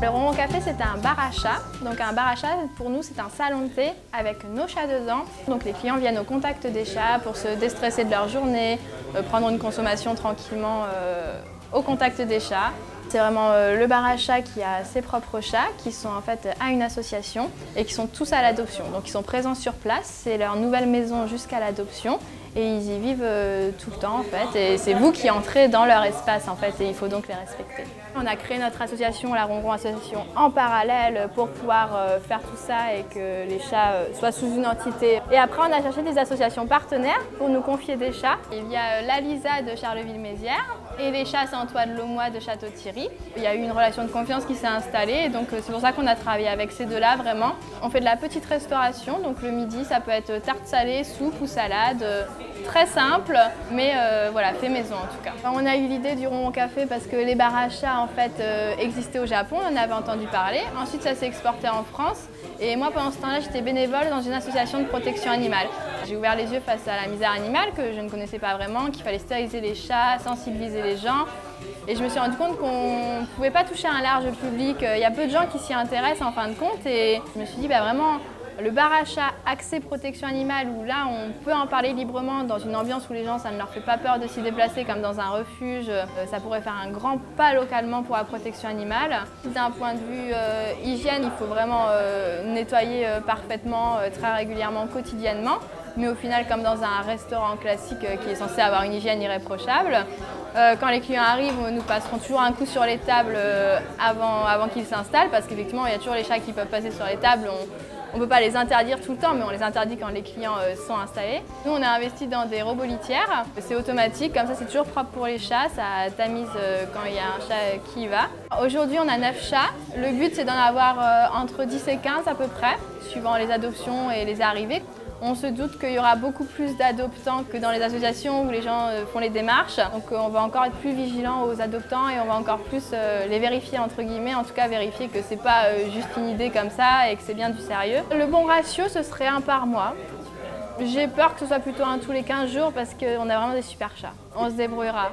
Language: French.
Le Ronron Café, c'est un bar à chat. Donc un bar à chat, pour nous, c'est un salon de thé avec nos chats dedans. Donc les clients viennent au contact des chats pour se déstresser de leur journée, prendre une consommation tranquillement au contact des chats. C'est vraiment le bar à chat qui a ses propres chats, qui sont en fait à une association et qui sont tous à l'adoption. Donc ils sont présents sur place, c'est leur nouvelle maison jusqu'à l'adoption et ils y vivent tout le temps en fait. Et c'est vous qui entrez dans leur espace en fait et il faut donc les respecter. On a créé notre association, la Ronron Association, en parallèle pour pouvoir faire tout ça et que les chats soient sous une entité. Et après on a cherché des associations partenaires pour nous confier des chats. Il y a la Lisa de Charleville-Mézières et les chats Saint-Antoine-Laumois de Château-Thierry. Il y a eu une relation de confiance qui s'est installée et donc c'est pour ça qu'on a travaillé avec ces deux-là vraiment. On fait de la petite restauration, donc le midi ça peut être tarte salée, soupe ou salade, très simple mais voilà, fait maison en tout cas. On a eu l'idée du Ronron Café parce que les bars à chats en fait existaient au Japon, on en avait entendu parler. Ensuite ça s'est exporté en France et moi pendant ce temps-là j'étais bénévole dans une association de protection animale. J'ai ouvert les yeux face à la misère animale que je ne connaissais pas vraiment, qu'il fallait stériliser les chats, sensibiliser les gens. Et je me suis rendu compte qu'on ne pouvait pas toucher un large public. Il y a peu de gens qui s'y intéressent en fin de compte et je me suis dit vraiment le bar à chat axé protection animale où là on peut en parler librement dans une ambiance où les gens ça ne leur fait pas peur de s'y déplacer comme dans un refuge, ça pourrait faire un grand pas localement pour la protection animale. D'un point de vue hygiène, il faut vraiment nettoyer parfaitement, très régulièrement, quotidiennement. Mais au final, comme dans un restaurant classique qui est censé avoir une hygiène irréprochable, quand les clients arrivent, nous passerons toujours un coup sur les tables avant qu'ils s'installent parce qu'effectivement, il y a toujours les chats qui peuvent passer sur les tables. On ne peut pas les interdire tout le temps, mais on les interdit quand les clients sont installés. Nous, on a investi dans des robots litières. C'est automatique, comme ça c'est toujours propre pour les chats, ça tamise quand il y a un chat qui y va. Aujourd'hui, on a 9 chats. Le but, c'est d'en avoir entre 10 et 15 à peu près, suivant les adoptions et les arrivées. On se doute qu'il y aura beaucoup plus d'adoptants que dans les associations où les gens font les démarches. Donc on va encore être plus vigilant aux adoptants et on va encore plus les vérifier entre guillemets, en tout cas vérifier que c'est pas juste une idée comme ça et que c'est bien du sérieux. Le bon ratio, ce serait 1 par mois. J'ai peur que ce soit plutôt 1 tous les 15 jours parce qu'on a vraiment des super chats. On se débrouillera.